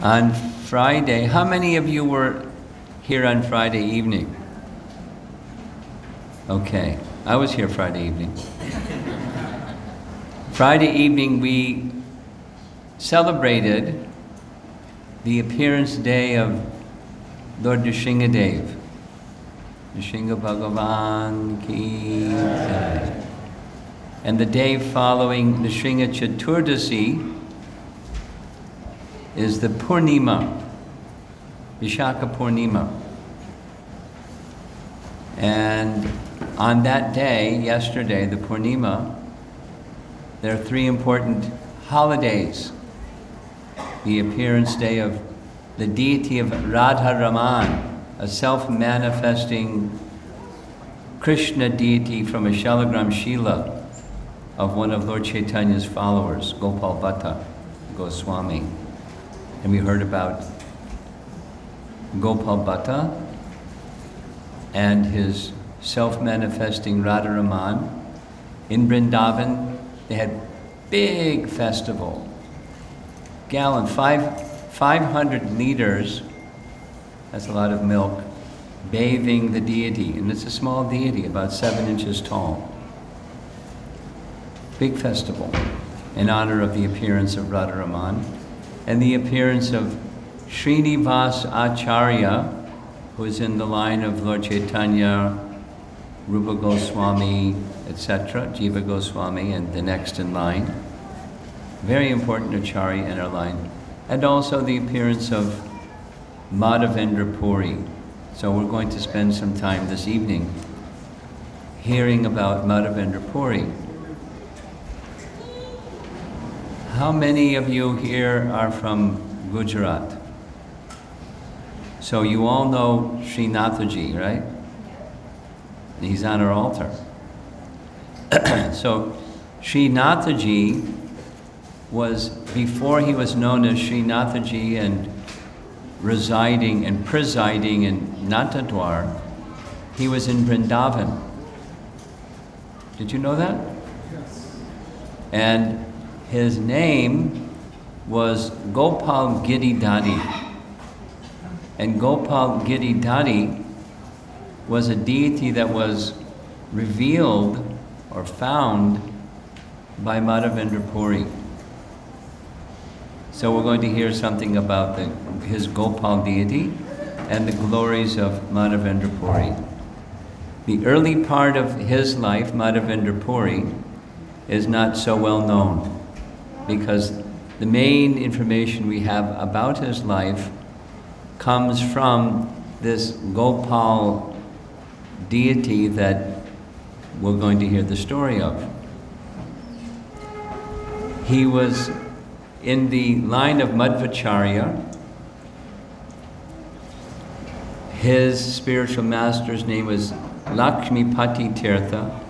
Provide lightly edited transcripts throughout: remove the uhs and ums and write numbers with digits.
On Friday, how many of you were here on Friday evening? Okay, I was here Friday evening. Friday evening we celebrated the appearance day of Lord Nrsingadev. Nrsinga Bhagavan ki jai. And the day following Nrsinga Chaturdasi is the Purnima, Vishaka Purnima. And on that day, yesterday, the Purnima, there are three important holidays. The appearance day of the deity of Radha Raman, a self-manifesting Krishna deity from a Shalagram Shila of one of Lord Chaitanya's followers, Gopal Bhatta Goswami. And we heard about Gopal Bhatta and his self-manifesting Radharaman. In Vrindavan, they had big festival. 500 liters, that's a lot of milk, bathing the deity. And it's a small deity, about 7 inches tall. Big festival in honor of the appearance of Radharaman and the appearance of Srinivas Acharya, who is in the line of Lord Chaitanya, Rupa Goswami, etc., Jiva Goswami, and the next in line. Very important Acharya in our line. And also the appearance of Madhavendra Puri. So we're going to spend some time this evening hearing about Madhavendra Puri. How many of you here are from Gujarat? So you all know Srinathaji, right? He's on our altar. So Srinathaji was, before he was known as Srinathaji and residing and presiding in Natadwar, he was in Vrindavan. Did you know that? Yes. And his name was Gopal Giridhari. And Gopal Giridhari was a deity that was revealed or found by Madhavendra Puri. So we're going to hear something about his Gopal deity and the glories of Madhavendra Puri. The early part of his life, Madhavendra Puri, is not so well known because the main information we have about his life comes from this Gopal deity that we're going to hear the story of. He was in the line of Madhvacharya. His spiritual master's name was Lakshmipati Tirtha,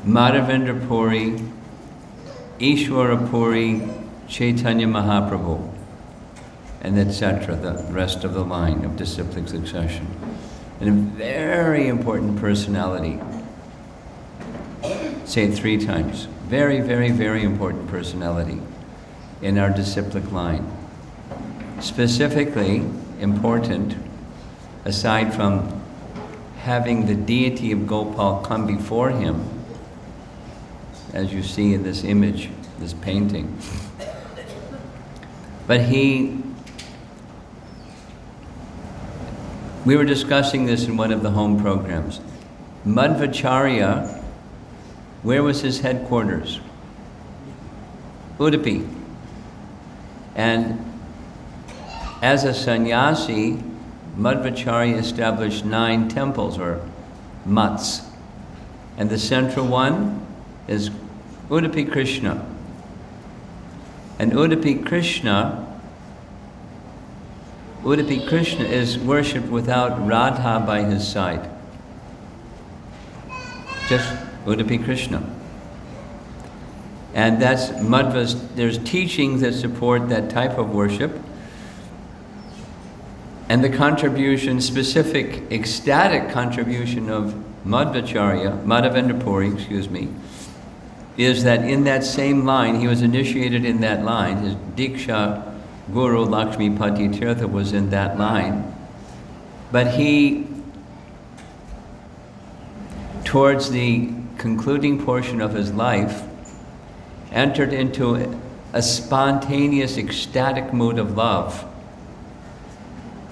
Madhavendra Puri, Ishwara Puri, Chaitanya Mahaprabhu, and etc., the rest of the line of disciplic succession. And a very important personality. Say it 3 times. Very, very, very important personality in our disciplic line. Specifically important, aside from having the deity of Gopal come before him, as you see in this image, this painting. But we were discussing this in one of the home programs. Madhvacharya, where was his headquarters? Udupi. And as a sannyasi, Madhvacharya established 9 temples or mats. And the central one is Udupi Krishna. And Udupi Krishna is worshipped without Radha by his side. Just Udupi Krishna. And that's Madhva's, there's teachings that support that type of worship. And the contribution, specific ecstatic contribution of Madhavendra Puri, is that in that same line, he was initiated in that line. His Diksha Guru Lakshmipati Tirtha was in that line. But he, towards the concluding portion of his life, entered into a spontaneous, ecstatic mood of love,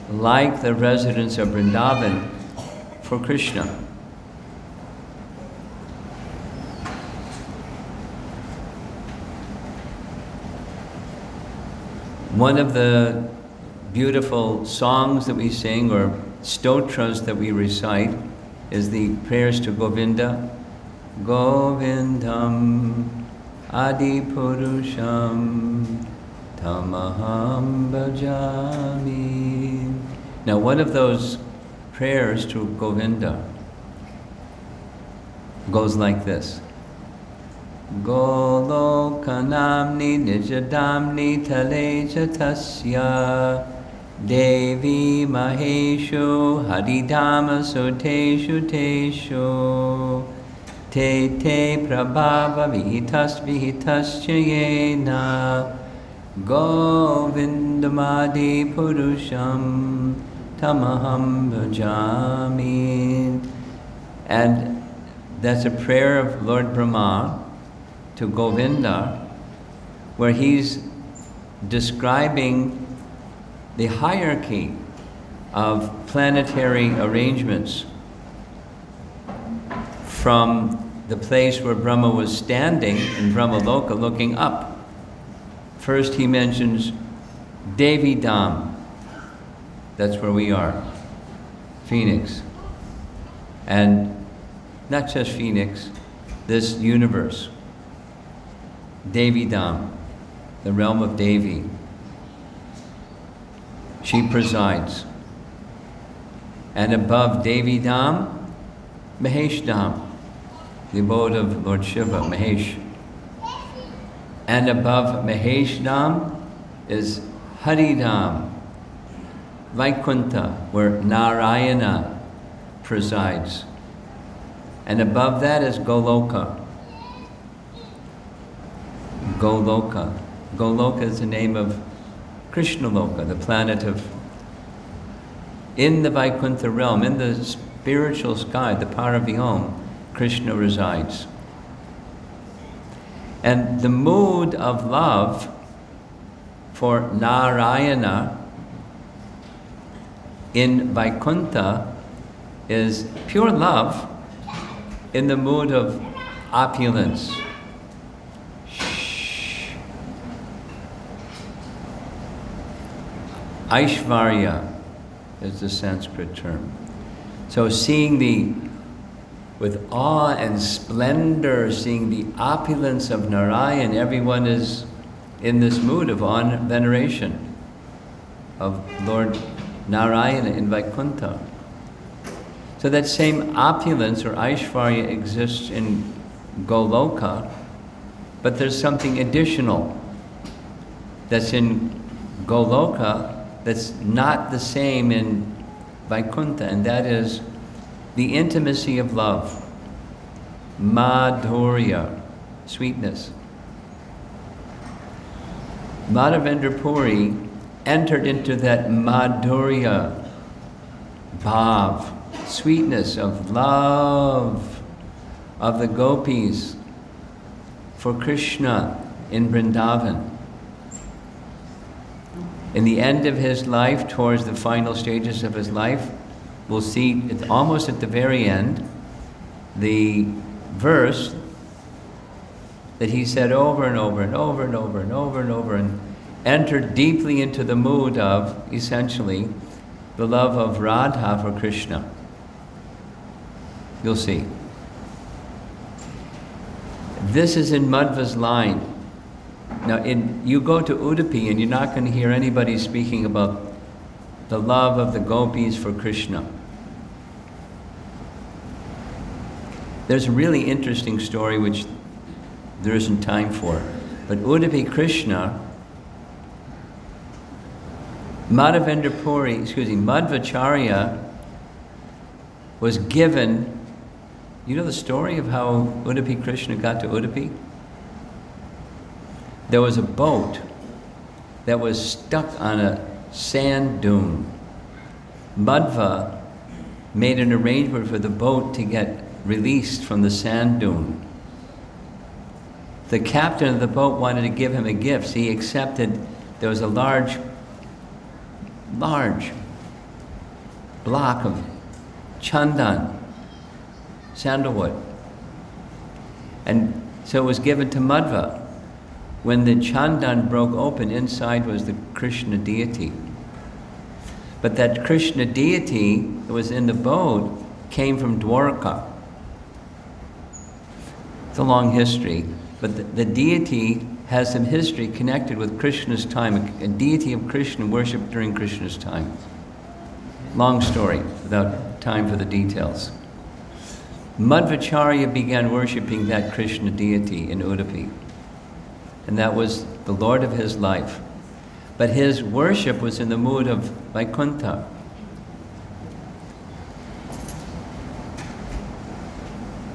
like the residents of Vrindavan for Krishna. One of the beautiful songs that we sing, or stotras that we recite, is the prayers to Govinda. Govindam Adi Purusham Tamaham Bhajami. Now, one of those prayers to Govinda goes like this. Golokanamni nijadamni taleja tasya Devi maheshu haridama soteshu teshu Te te prabhava vihitas Govindamadi purusham tamaham bhajami. And that's a prayer of Lord Brahma to Govinda, where he's describing the hierarchy of planetary arrangements from the place where Brahma was standing in Brahmaloka looking up. First he mentions Devi Dham, that's where we are, Phoenix. And not just Phoenix, this universe. Devi Dham, the realm of Devi. She presides. And above Devi Dham, Mahesh Dham, the abode of Lord Shiva, Mahesh. And above Mahesh Dham is Hari Dham, Vaikuntha, where Narayana presides. And above that is Goloka. Goloka. Goloka is the name of Krishnaloka, the planet of, in the Vaikuntha realm, in the spiritual sky, the Paravyom, Krishna resides. And the mood of love for Narayana in Vaikuntha is pure love in the mood of opulence. Aishvarya is the Sanskrit term. So seeing with awe and splendor, seeing the opulence of Narayan, everyone is in this mood of awe and veneration of Lord Narayana in Vaikuntha. So that same opulence or Aishvarya exists in Goloka, but there's something additional that's in Goloka that's not the same in Vaikuntha, and that is the intimacy of love, madhurya, sweetness. Madhavendra Puri entered into that madhurya bhav, sweetness of love of the gopis for Krishna in Vrindavan. In the end of his life, towards the final stages of his life, we'll see almost at the very end, the verse that he said over and over and over and over and over and over, and entered deeply into the mood of, essentially, the love of Radha for Krishna. You'll see. This is in Madhva's line. Now, you go to Udupi and you're not going to hear anybody speaking about the love of the gopis for Krishna. There's a really interesting story which there isn't time for. But Udupi Krishna, Madhvacharya was given, you know the story of how Udupi Krishna got to Udupi? there was a boat that was stuck on a sand dune. Madhva made an arrangement for the boat to get released from the sand dune. The captain of the boat wanted to give him a gift, so he accepted. There was a large block of chandan, sandalwood. And so it was given to Madhva. When the chandan broke open, inside was the Krishna deity. But that Krishna deity that was in the boat came from Dwarka. It's a long history, but the deity has some history connected with Krishna's time, a deity of Krishna worshipped during Krishna's time. Long story, without time for the details. Madhvacharya began worshipping that Krishna deity in Udupi, and that was the Lord of his life. But his worship was in the mood of Vaikuntha.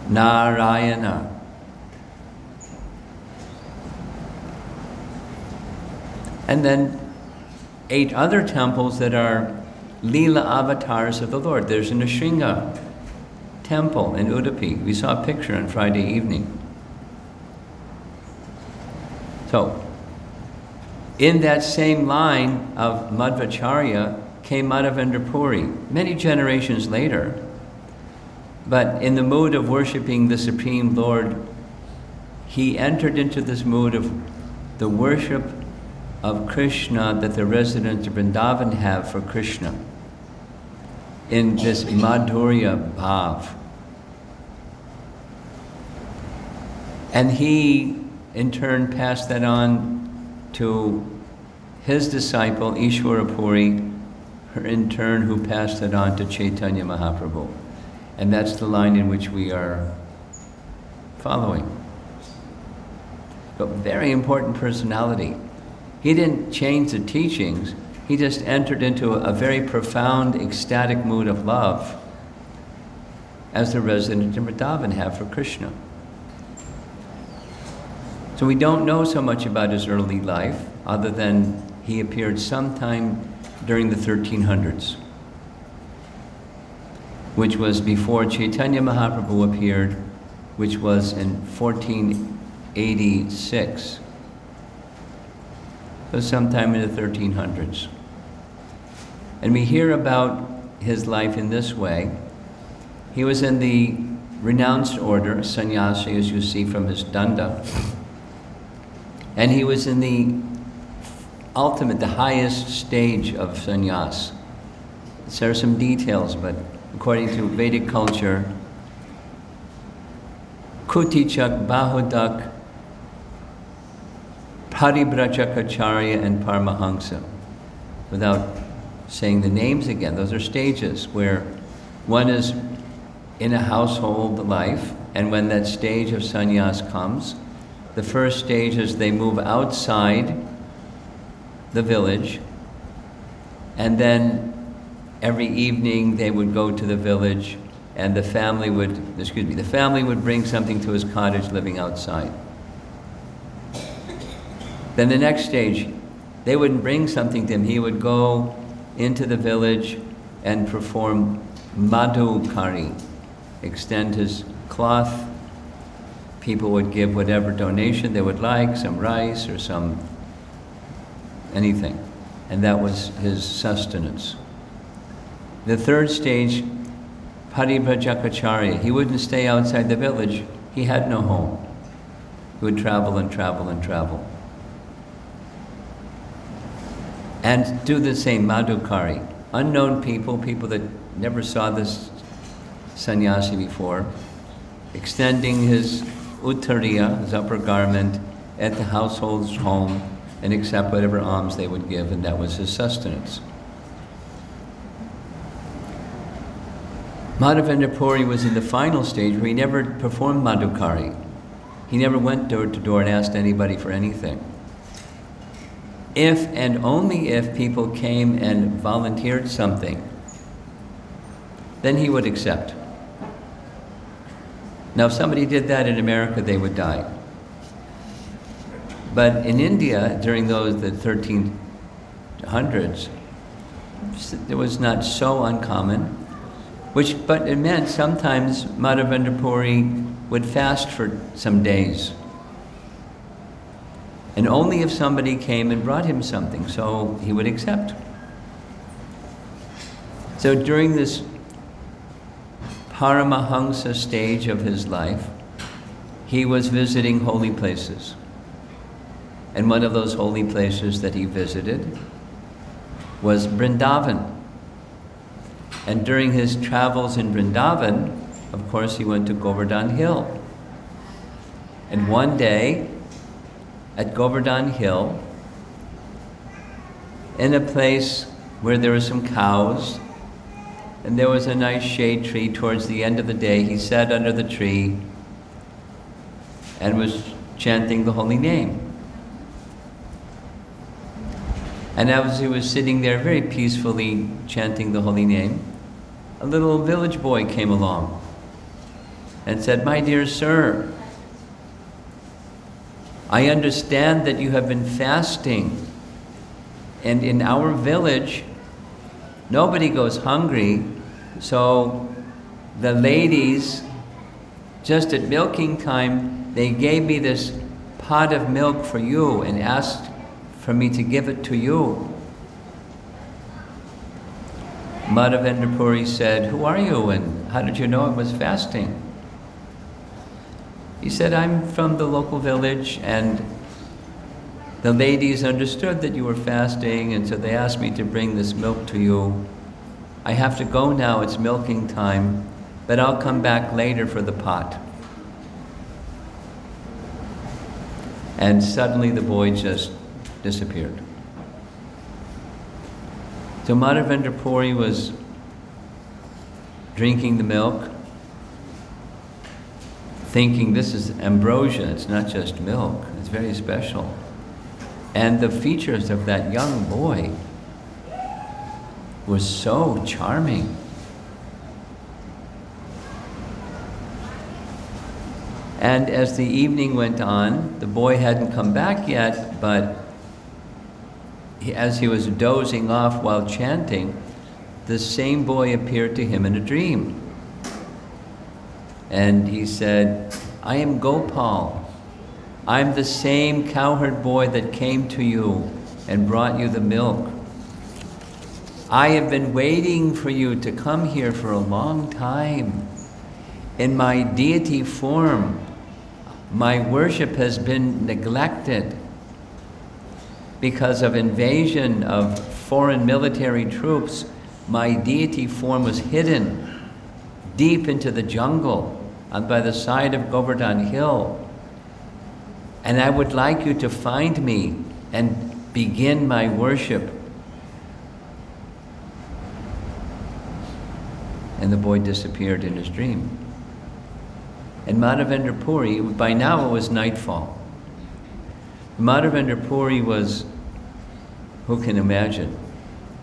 Narayana. And then 8 other temples that are Leela avatars of the Lord. There's a Nrsimha temple in Udupi. We saw a picture on Friday evening. So, in that same line of Madhvacharya came Madhavendra Puri, many generations later. But in the mood of worshiping the Supreme Lord, he entered into this mood of the worship of Krishna that the residents of Vrindavan have for Krishna, in this Madhurya Bhav. And he, in turn, passed that on to his disciple, Ishwara Puri, in turn, who passed it on to Chaitanya Mahaprabhu. And that's the line in which we are following. But very important personality. He didn't change the teachings, he just entered into a very profound, ecstatic mood of love, as the residents in Vrindavan have for Krishna. So we don't know so much about his early life, other than he appeared sometime during the 1300s, which was before Chaitanya Mahaprabhu appeared, which was in 1486. So sometime in the 1300s. And we hear about his life in this way. He was in the renounced order, sannyasi, as you see from his danda. And he was in the ultimate, the highest stage of sannyas. There are some details, but according to Vedic culture, Kutichak, Bahudak, Paribrajacharya, and Paramahansa. Without saying the names again, those are stages where one is in a household life, and when that stage of sannyas comes, the first stage is they move outside the village, and then every evening they would go to the village, and the family would bring something to his cottage living outside. Then the next stage, they wouldn't bring something to him. He would go into the village and perform madhukari, extend his cloth. People would give whatever donation they would like, some rice or some anything. And that was his sustenance. The third stage, Paribrajacharya, he wouldn't stay outside the village. He had no home. He would travel and travel and travel. And do the same, madhukari. Unknown people, people that never saw this sannyasi before, extending his uttariya, his upper garment, at the household's home and accept whatever alms they would give, and that was his sustenance. Madhavendra Puri was in the final stage where he never performed madhukari. He never went door to door and asked anybody for anything. If and only if people came and volunteered something, then he would accept. Now, if somebody did that in America, they would die. But in India, during the 1300s, it was not so uncommon, but it meant sometimes Madhavendra Puri would fast for some days. And only if somebody came and brought him something, so he would accept. So during this Paramahansa stage of his life, he was visiting holy places. And one of those holy places that he visited was Vrindavan. And during his travels in Vrindavan, of course, he went to Govardhan Hill. And one day, at Govardhan Hill, in a place where there were some cows, and there was a nice shade tree towards the end of the day, he sat under the tree and was chanting the holy name. And as he was sitting there very peacefully chanting the holy name, a little village boy came along and said, "My dear sir, I understand that you have been fasting, and in our village, nobody goes hungry, so the ladies, just at milking time, they gave me this pot of milk for you and asked for me to give it to you." Madhavendra Puri said, "Who are you and how did you know it was fasting?" He said, "I'm from the local village and the ladies understood that you were fasting, and so they asked me to bring this milk to you. I have to go now, it's milking time, but I'll come back later for the pot." And suddenly the boy just disappeared. So Madhavendra Puri was drinking the milk, thinking this is ambrosia, it's not just milk, it's very special. And the features of that young boy were so charming. And as the evening went on, the boy hadn't come back yet, but as he was dozing off while chanting, the same boy appeared to him in a dream. And he said, "I am Gopal. I'm the same cowherd boy that came to you and brought you the milk. I have been waiting for you to come here for a long time. In my deity form, my worship has been neglected because of invasion of foreign military troops. My deity form was hidden deep into the jungle by the side of Govardhan Hill. And I would like you to find me and begin my worship." And the boy disappeared in his dream. And Madhavendra Puri, by now it was nightfall. Madhavendra Puri was, who can imagine?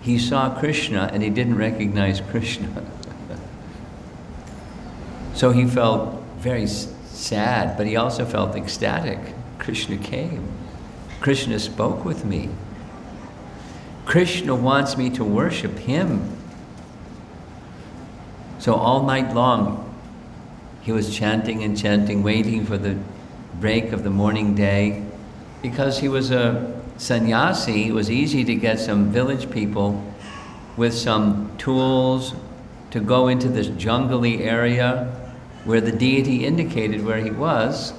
He saw Krishna and he didn't recognize Krishna. So he felt very sad, but he also felt ecstatic. Krishna came. Krishna spoke with me. Krishna wants me to worship him. So all night long, he was chanting and chanting, waiting for the break of the morning day. Because he was a sannyasi, it was easy to get some village people with some tools to go into this jungly area where the deity indicated where he was.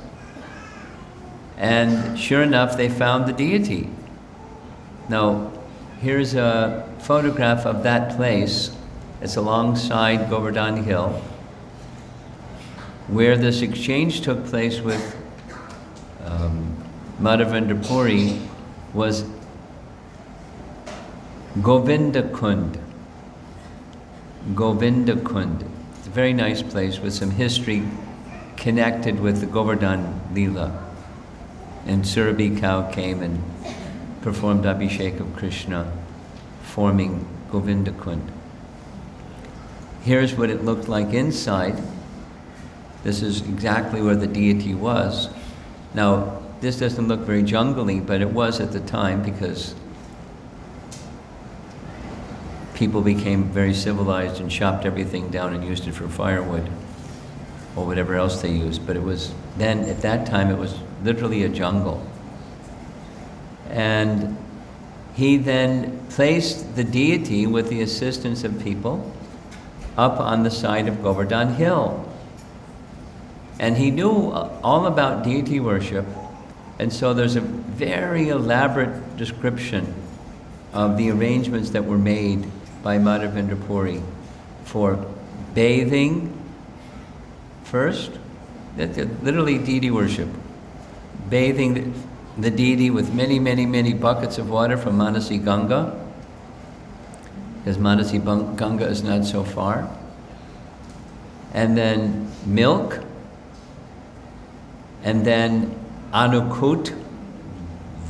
And sure enough, they found the deity. Now, here's a photograph of that place. It's alongside Govardhan Hill, where this exchange took place with Madhavendra Puri was Govinda Kund. Govinda Kund. It's a very nice place with some history connected with the Govardhan Leela. And Surabhi cow came and performed Abhishek of Krishna, forming Govinda Kund. Here's what it looked like inside. This is exactly where the deity was. Now, this doesn't look very jungly, but it was at the time because people became very civilized and chopped everything down and used it for firewood or whatever else they used. But it was then, at that time, it was literally a jungle. And he then placed the deity, with the assistance of people, up on the side of Govardhan Hill. And he knew all about deity worship, and so there's a very elaborate description of the arrangements that were made by Madhavendra Puri for bathing first, literally deity worship, bathing the deity with many, many, many buckets of water from Manasi Ganga, because Manasi Ganga is not so far, and then milk, and then anukut,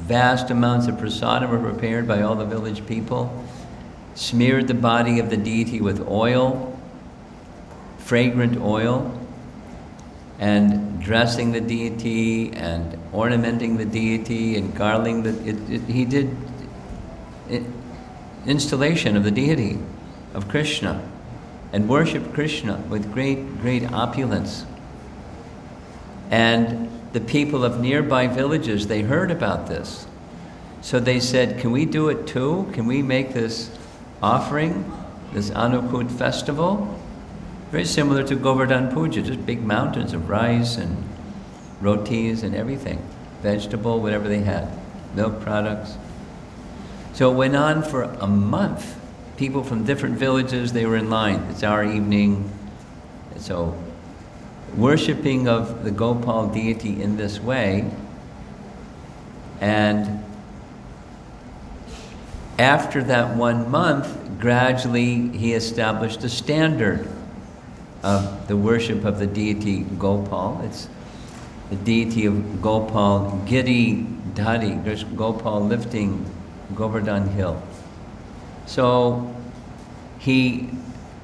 vast amounts of prasadam were prepared by all the village people, smeared the body of the deity with oil, fragrant oil, and dressing the deity and ornamenting the deity and garlanding he did installation of the deity of Krishna and worshiped Krishna with great, great opulence. And the people of nearby villages, they heard about this. So they said, can we do it too? Can we make this offering, this Anukut festival? Very similar to Govardhan Puja, just big mountains of rice and rotis and everything, vegetable, whatever they had, milk products. So it went on for a month. People from different villages, they were in line. It's our evening. So worshipping of the Gopal deity in this way. And after that 1 month, gradually he established a standard of the worship of the deity Gopal. It's the deity of Gopal, Giri Dhari, Gopal lifting Govardhan Hill. So he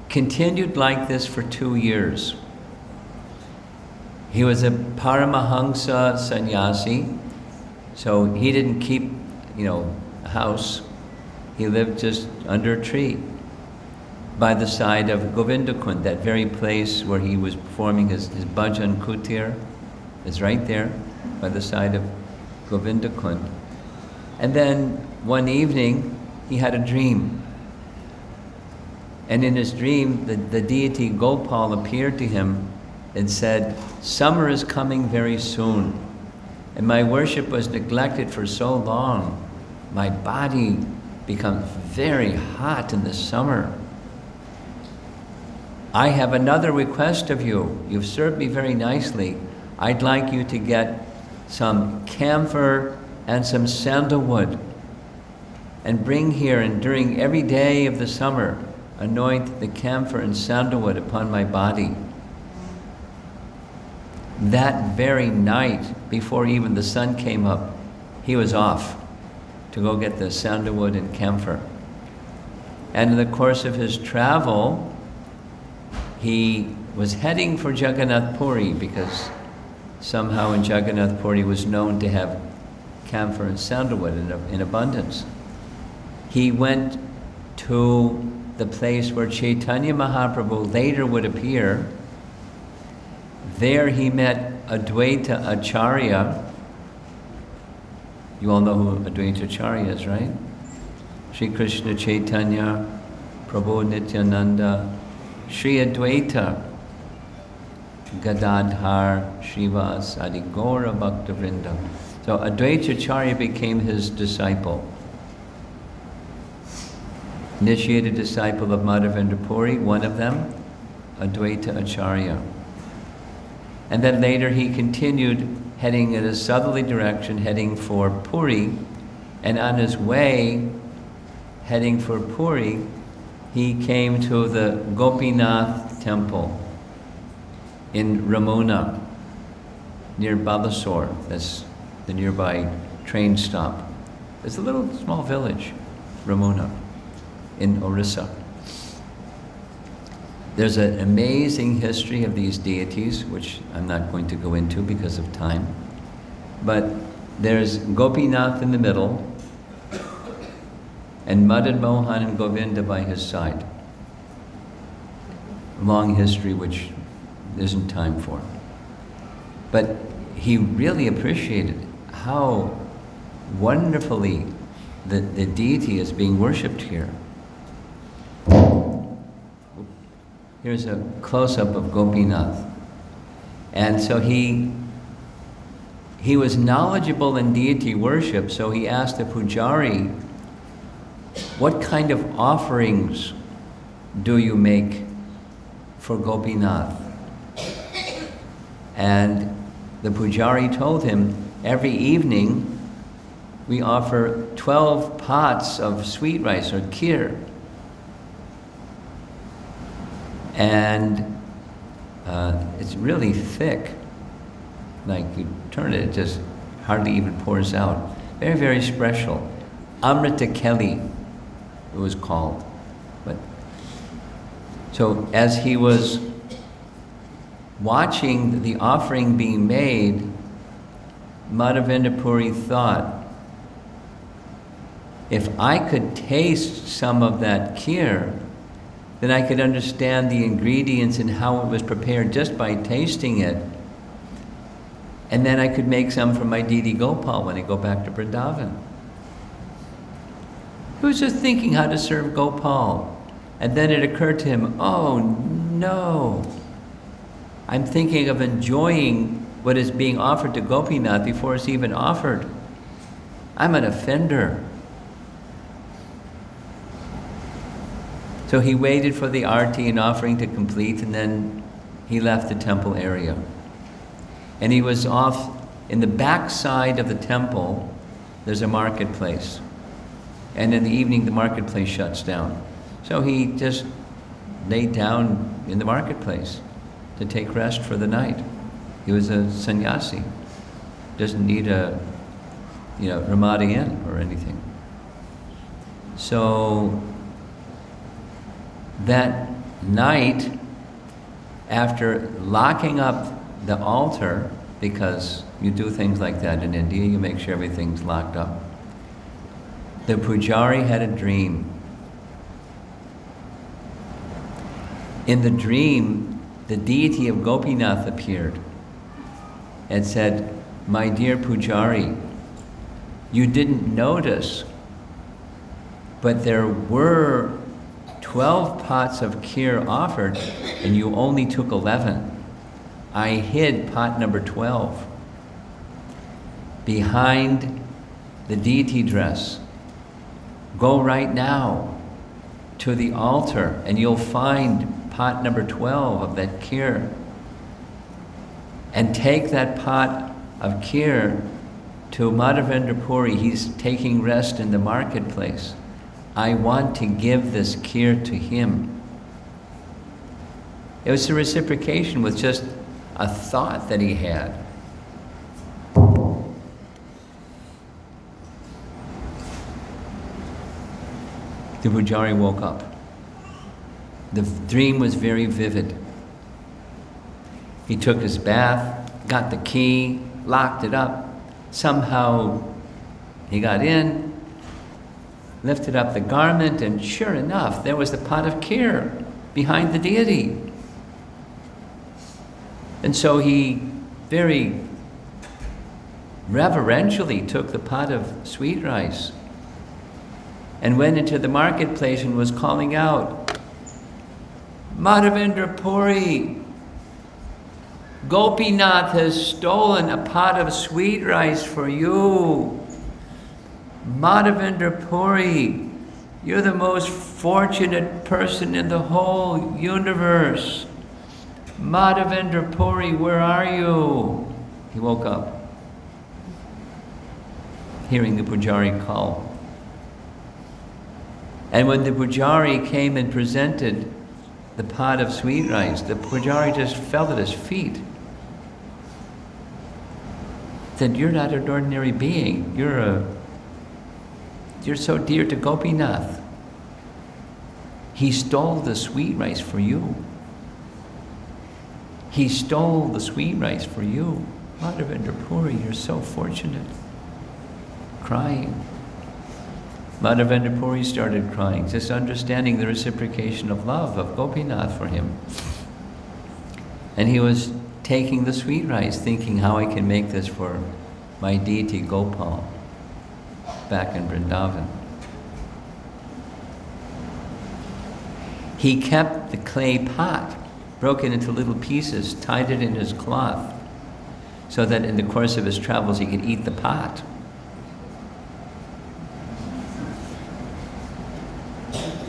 continued like this for 2 years. He was a Paramahamsa sannyasi, so he didn't keep, a house. He lived just under a tree by the side of Govindakund, that very place where he was performing his bhajan kutir, is right there by the side of Govindakund. And then one evening, he had a dream. And in his dream, the deity Gopal appeared to him and said, summer is coming very soon, and my worship was neglected for so long. My body becomes very hot in the summer. I have another request of you. You've served me very nicely. I'd like you to get some camphor and some sandalwood and bring here, and during every day of the summer, anoint the camphor and sandalwood upon my body. That very night, before even the sun came up, he was off to go get the sandalwood and camphor. And in the course of his travel, he was heading for Jagannath Puri, because somehow in Jagannath Puri was known to have camphor and sandalwood in abundance. He went to the place where Chaitanya Mahaprabhu later would appear. There he met Advaita Acharya. You all know who Advaita Acharya is, right? Sri Krishna Chaitanya, Prabhu Nityananda, Sri Advaita, Gadadhar, Srivas, Adi Gaura Bhaktavrinda. So Advaita Acharya became his disciple. Initiated disciple of Madhavendra Puri, one of them, Advaita Acharya. And then later he continued heading in a southerly direction, heading for Puri. And on his way, heading for Puri, he came to the Gopinath temple in Ramona, near Balasore. That's the nearby train stop. It's a little small village, Ramona, in Orissa. There's an amazing history of these deities, which I'm not going to go into because of time. But there's Gopinath in the middle, and Madan Mohan and Govinda by his side. Long history which there isn't time for. But he really appreciated how wonderfully the deity is being worshipped here. Here's a close-up of Gopinath. And so he was knowledgeable in deity worship, so he asked the pujari, what kind of offerings do you make for Gopinath? And the pujari told him, every evening we offer 12 pots of sweet rice or kheer. And it's really thick. Like you turn it, it just hardly even pours out. Very, very special. Amrita Kelly, it was called. But so as he was watching the offering being made, Madhavendra Puri thought, if I could taste some of that kheer, then I could understand the ingredients and how it was prepared just by tasting it. And then I could make some for my deity Gopal when I go back to Vrindavan. He was just thinking how to serve Gopal. And then it occurred to him, oh no, I'm thinking of enjoying what is being offered to Gopinath before it's even offered. I'm an offender. So he waited for the arti and offering to complete, and then he left the temple area. And he was off in the back side of the temple. There's a marketplace. And in the evening, the marketplace shuts down. So he just laid down in the marketplace to take rest for the night. He was a sannyasi. Doesn't need a, Ramada Inn or anything. So that night, after locking up the altar, because you do things like that in India, you make sure everything's locked up, the pujari had a dream. In the dream, the deity of Gopinath appeared and said, my dear pujari, you didn't notice, but there were 12 pots of kheer offered, and you only took 11. I hid pot number 12 behind the deity dress. Go right now to the altar, and you'll find pot number 12 of that kheer. And take that pot of kheer to Madhavendra Puri. He's taking rest in the marketplace. I want to give this kheer to him. It was a reciprocation with just a thought that he had. The pujari woke up. The dream was very vivid. He took his bath, got the key, locked it up. Somehow he got in, lifted up the garment, and sure enough, there was the pot of kheer behind the deity. And so he very reverentially took the pot of sweet rice and went into the marketplace and was calling out, Madhavendra Puri, Gopinath has stolen a pot of sweet rice for you. Madhavendra Puri, you're the most fortunate person in the whole universe. Madhavendra Puri, where are you? He woke up, hearing the pujari call. And when the pujari came and presented the pot of sweet rice, the pujari just fell at his feet. Said, you're not an ordinary being. You're so dear to Gopinath. He stole the sweet rice for you. He stole the sweet rice for you. Madhavendra Puri, you're so fortunate. crying. Madhavendra Puri started crying, just understanding the reciprocation of love of Gopinath for him. And he was taking the sweet rice, thinking how I can make this for my deity Gopal back in Vrindavan. He kept the clay pot, broke it into little pieces, tied it in his cloth, so that in the course of his travels he could eat the pot.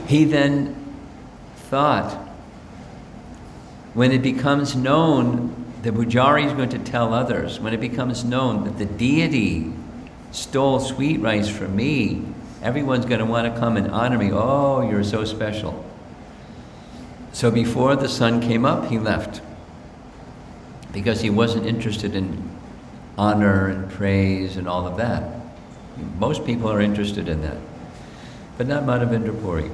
He then thought, when it becomes known, the pujari is going to tell others, when it becomes known that the deity stole sweet rice from me, everyone's going to want to come and honor me. Oh, you're so special. So before the sun came up, he left, because he wasn't interested in honor and praise and all of that. Most people are interested in that, but not Madhavendra Puri.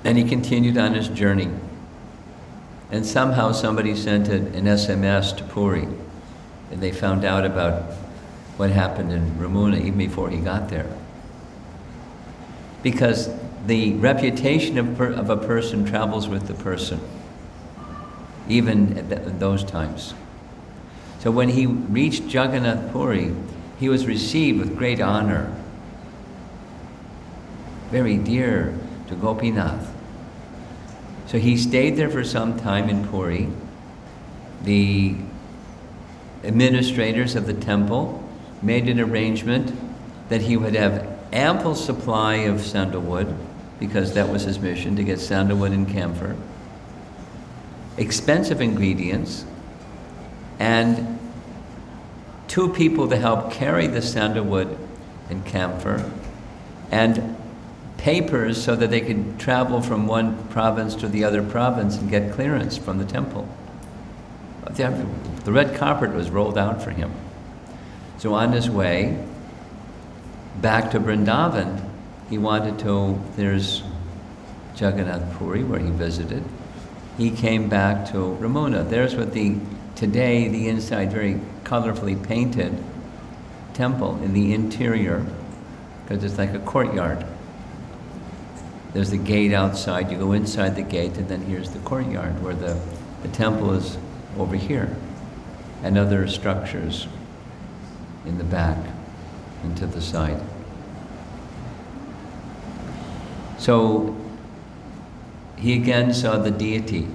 And he continued on his journey. And somehow somebody sent an SMS to Puri, and they found out about what happened in Ramuna even before he got there. Because the reputation of a person travels with the person, even at those times. So when he reached Jagannath Puri, he was received with great honor, very dear to Gopinath. So he stayed there for some time in Puri. The administrators of the temple made an arrangement that he would have ample supply of sandalwood, because that was his mission, to get sandalwood and camphor, expensive ingredients, and 2 people to help carry the sandalwood and camphor, and papers so that they could travel from one province to the other province and get clearance from the temple. The red carpet was rolled out for him. So on his way back to Vrindavan, he wanted to, there's Jagannath Puri where he visited. He came back to Ramuna. There's what today the inside very colorfully painted temple in the interior, because it's like a courtyard. There's the gate outside, you go inside the gate, and then here's the courtyard where the temple is over here, and other structures in the back and to the side. So he again saw the deity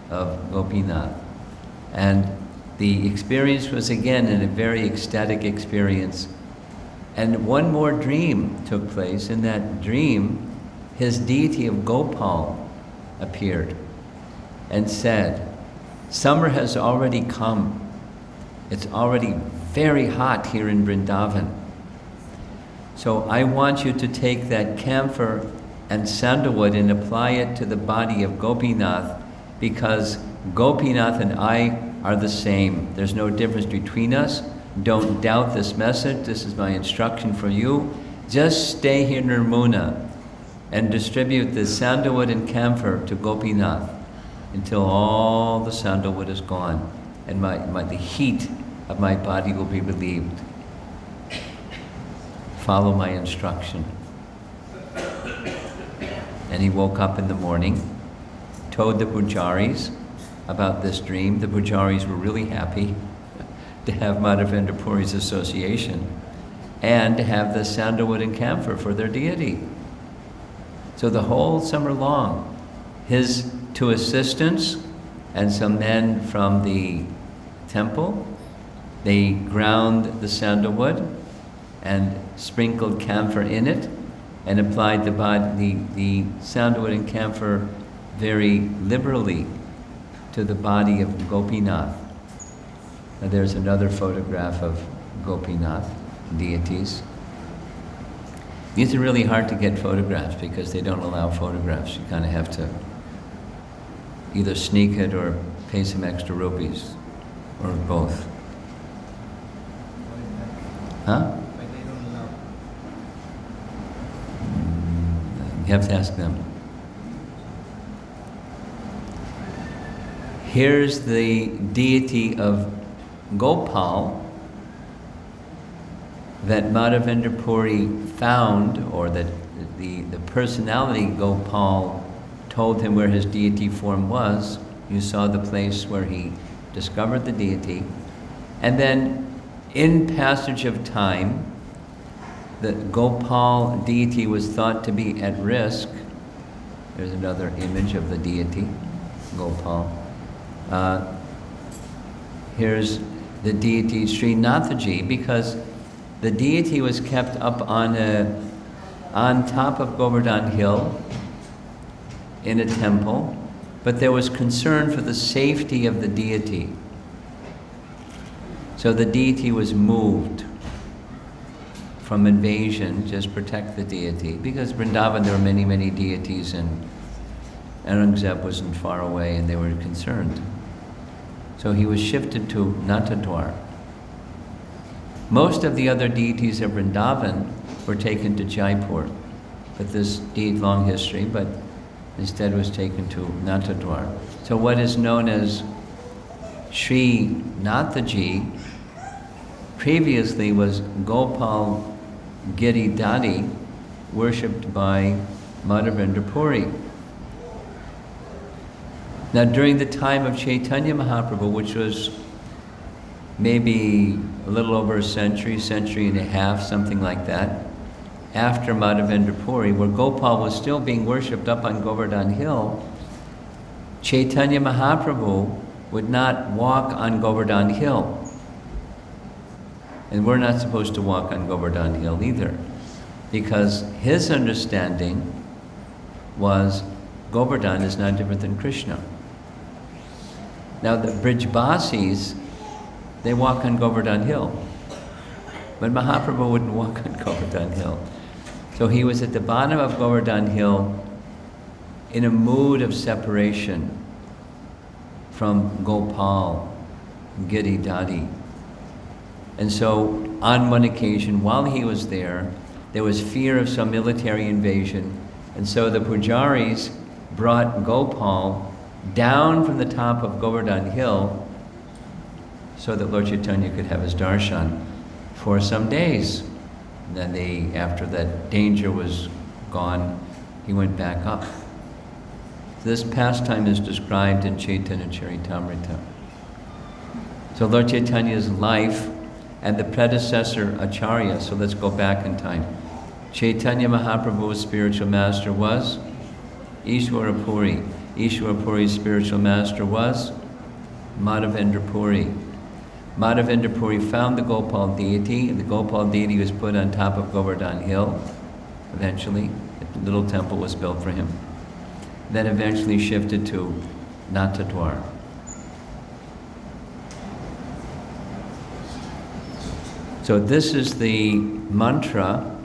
of Gopinath, and the experience was again a very ecstatic experience. And one more dream took place. In that dream, his deity of Gopal appeared and said, "Summer has already come. It's already very hot here in Vrindavan. So I want you to take that camphor and sandalwood and apply it to the body of Gopinath, because Gopinath and I are the same. There's no difference between us. Don't doubt this message. This is my instruction for you. Just stay here in Ramuna and distribute the sandalwood and camphor to Gopinath until all the sandalwood is gone and the heat of my body will be relieved. Follow my instruction." And he woke up in the morning, told the pujaris about this dream. The pujaris were really happy to have Madhavendra Puri's association and to have the sandalwood and camphor for their deity. So the whole summer long, his 2 assistants and some men from the temple, they ground the sandalwood and sprinkled camphor in it and applied the sandalwood and camphor very liberally to the body of Gopinath. Now there's another photograph of Gopinath deities. These are really hard to get photographs because they don't allow photographs. You kind of have to either sneak it or pay some extra rupees, or both. Huh? You have to ask them. Here's the deity of Gopal, that Madhavendra Puri found, or that the personality Gopal told him where his deity form was. You saw the place where he discovered the deity. And then in passage of time, the Gopal deity was thought to be at risk. There's another image of the deity, Gopal. Here's the deity Srinathaji, because the deity was kept up on top of Govardhan Hill in a temple, but there was concern for the safety of the deity. So the deity was moved from invasion, just protect the deity. Because Vrindavan, there were many, many deities, and Aurangzeb wasn't far away, and they were concerned. So he was shifted to Natadwar. Most of the other deities of Vrindavan were taken to Jaipur, but this deed, long history, but instead was taken to Natadwar. So what is known as Sri Nathaji previously was Gopal Giri Dadi, worshipped by Madhavendra Puri. Now during the time of Chaitanya Mahaprabhu, which was maybe a little over a century and a half, something like that, after Madhavendra Puri, where Gopal was still being worshipped up on Govardhan Hill, Chaitanya Mahaprabhu would not walk on Govardhan Hill. And we're not supposed to walk on Govardhan Hill either, because his understanding was Govardhan is not different than Krishna. Now the Brijbasis, they walk on Govardhan Hill, but Mahaprabhu wouldn't walk on Govardhan Hill. So he was at the bottom of Govardhan Hill in a mood of separation from Gopal, Giri Dadi. And so on one occasion, while he was there was fear of some military invasion, and so the pujaris brought Gopal down from the top of Govardhan Hill so that Lord Chaitanya could have his darshan for some days. And then after that danger was gone, he went back up. This pastime is described in Chaitanya Charitamrita. So Lord Chaitanya's life and the predecessor Acharya, so let's go back in time. Chaitanya Mahaprabhu's spiritual master was Ishwara Puri. Ishwara Puri's spiritual master was Madhavendra Puri. Madhavendra Puri found the Gopal deity, and the Gopal deity was put on top of Govardhan Hill. Eventually, a little temple was built for him. Then eventually shifted to Natadwar. So this is the mantra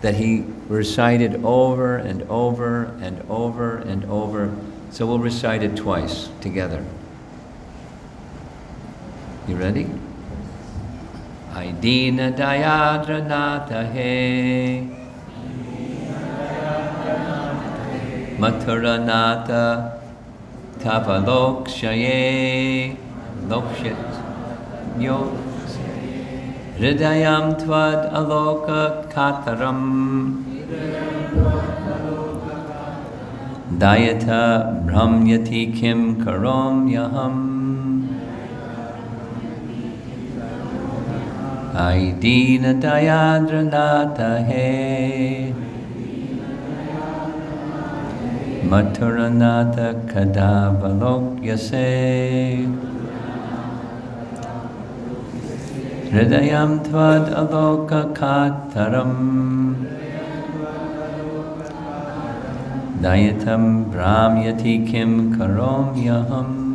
that he recited over and over and over and over. So we'll recite it twice together. You ready? Aidina Dayadra Nata He Mathura Nata Tava Lokshaye Lokshyat Yo Hridayam Tvad Aloka Kataram Dayata Brahmyati Kim Karom Yaham Aidina Dayadra Nata He Mathura Nata Kadavalok Yase Hridayam Tvad Aloka Kataram Dayatam Brahmyati Kim Karom Yaham.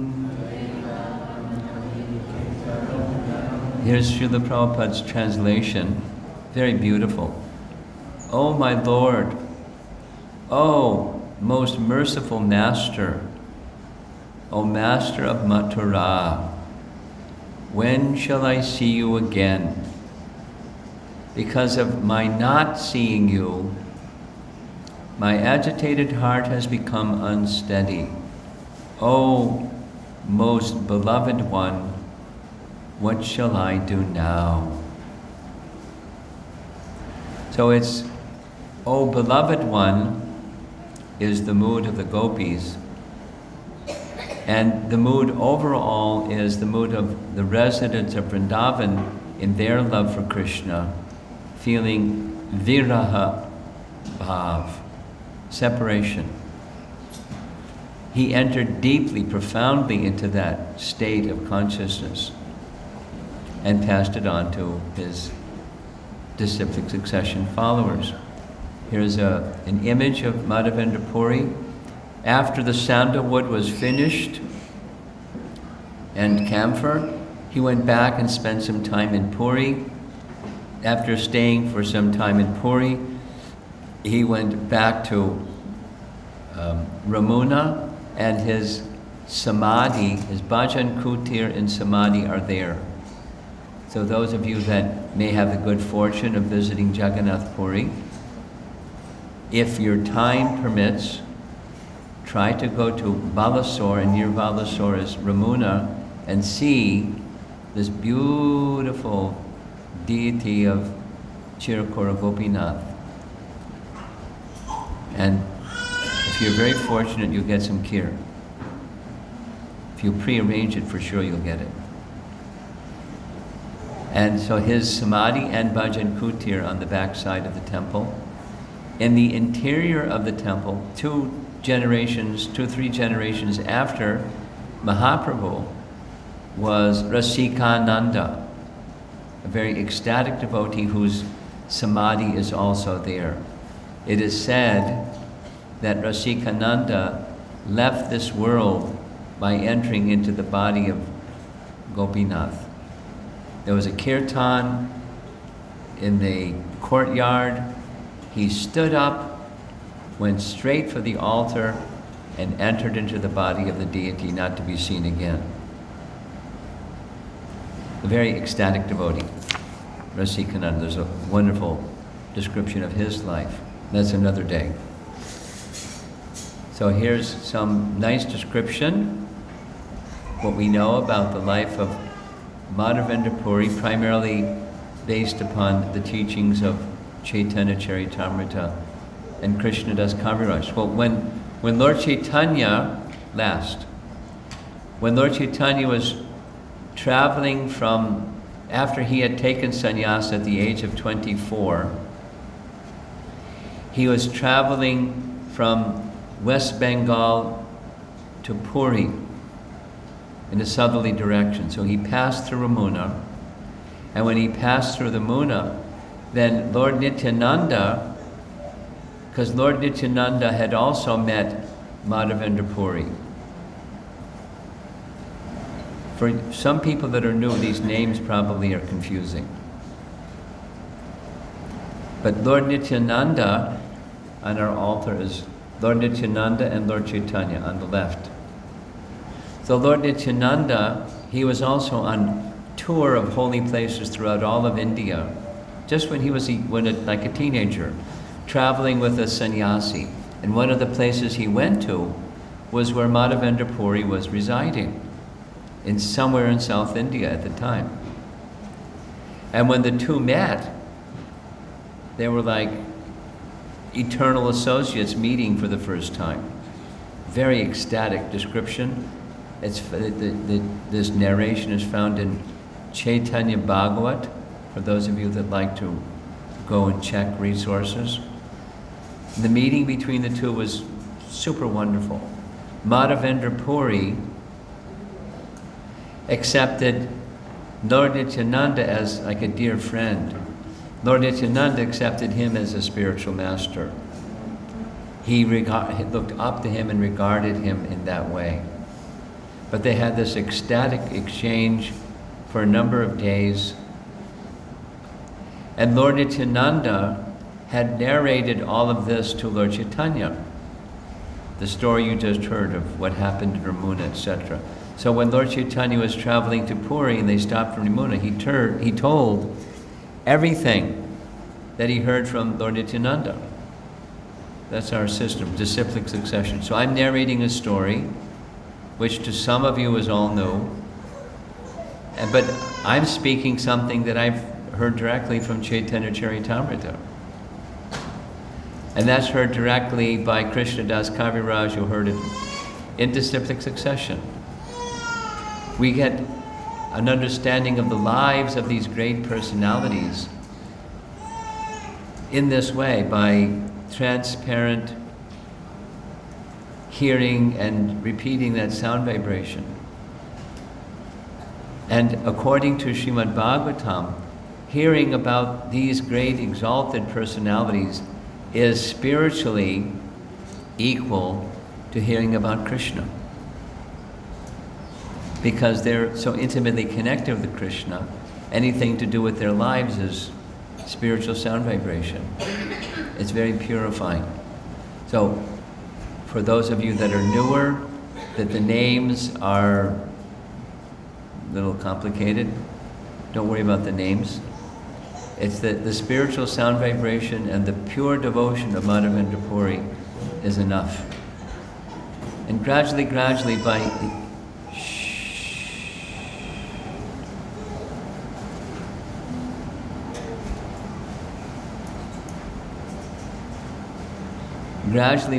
Here's Srila Prabhupada's translation, very beautiful. O my Lord, O most merciful Master, O Master of Mathura, when shall I see you again? Because of my not seeing you, my agitated heart has become unsteady. O most beloved one, what shall I do now? So it's, "O beloved one," is the mood of the gopis. And the mood overall is the mood of the residents of Vrindavan in their love for Krishna, feeling viraha bhav, separation. He entered deeply, profoundly into that state of consciousness and passed it on to his disciplic succession followers. Here's an image of Madhavendra Puri. After the sandalwood was finished and camphor, he went back and spent some time in Puri. After staying for some time in Puri, he went back to Ramuna, and his samadhi, his bhajan kutir and samadhi are there. So those of you that may have the good fortune of visiting Jagannath Puri, if your time permits, try to go to Balasore, and near Balasore is Ramuna, and see this beautiful deity of Chirakura Gopinath. And if you're very fortunate, you'll get some kheer. If you prearrange it, for sure you'll get it. And so his samadhi and bhajan kutir on the back side of the temple. In the interior of the temple, 2, 3 generations after Mahaprabhu, was Rasikananda, a very ecstatic devotee whose samadhi is also there. It is said that Rasikananda left this world by entering into the body of Gopinath. There was a kirtan in the courtyard. He stood up, went straight for the altar, and entered into the body of the deity, not to be seen again. A very ecstatic devotee, Rasikananda. There's a wonderful description of his life. That's another day. So here's some nice description, what we know about the life of Madhavendra Puri, primarily based upon the teachings of Chaitanya Charitamrita and Krishnadas Kaviraj. Well, when Lord Chaitanya was traveling after he had taken sannyas at the age of 24, he was traveling from West Bengal to Puri in a southerly direction. So he passed through Ramuna, and when he passed through the Muna, then Lord Nityananda, because Lord Nityananda had also met Madhavendra Puri. For some people that are new, these names probably are confusing. But Lord Nityananda, on our altar is Lord Nityananda and Lord Chaitanya on the left. So Lord Nityananda, he was also on tour of holy places throughout all of India, just when he was like a teenager, traveling with a sannyasi. And one of the places he went to was where Madhavendra Puri was residing, somewhere in South India at the time. And when the two met, they were like eternal associates meeting for the first time. Very ecstatic description. This narration is found in Chaitanya Bhagavat, for those of you that like to go and check resources. The meeting between the two was super wonderful. Madhavendra Puri accepted Lord Nityananda as like a dear friend. Lord Nityananda accepted him as a spiritual master. He looked up to him and regarded him in that way. But they had this ecstatic exchange for a number of days. And Lord Nityananda had narrated all of this to Lord Chaitanya. The story you just heard of what happened in Ramuna, etc. So when Lord Chaitanya was traveling to Puri and they stopped from Ramuna, he told everything that he heard from Lord Nityananda. That's our system, disciplic succession. So I'm narrating a story, which to some of you is all new, but I'm speaking something that I've heard directly from Chaitanya Charitamrita. And that's heard directly by Krishnadas Kaviraj, who heard it in disciplic succession. We get an understanding of the lives of these great personalities in this way, by transparent hearing and repeating that sound vibration. And according to Srimad Bhagavatam, hearing about these great exalted personalities is spiritually equal to hearing about Krishna, because they're so intimately connected with Krishna. Anything to do with their lives is spiritual sound vibration. It's very purifying. So for those of you that are newer, that the names are a little complicated, don't worry about the names. It's the spiritual sound vibration and the pure devotion of Madhavendra Puri is enough. And gradually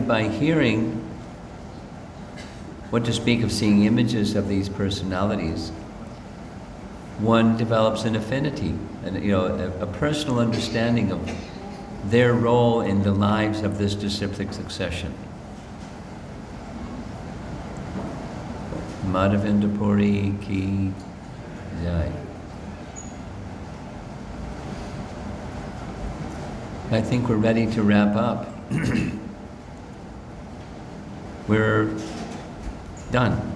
by hearing, what to speak of seeing images of these personalities, one develops an affinity and a personal understanding of their role in the lives of this disciplic succession. Madhavendra Puri ki jai. I think we're ready to wrap up. We're done.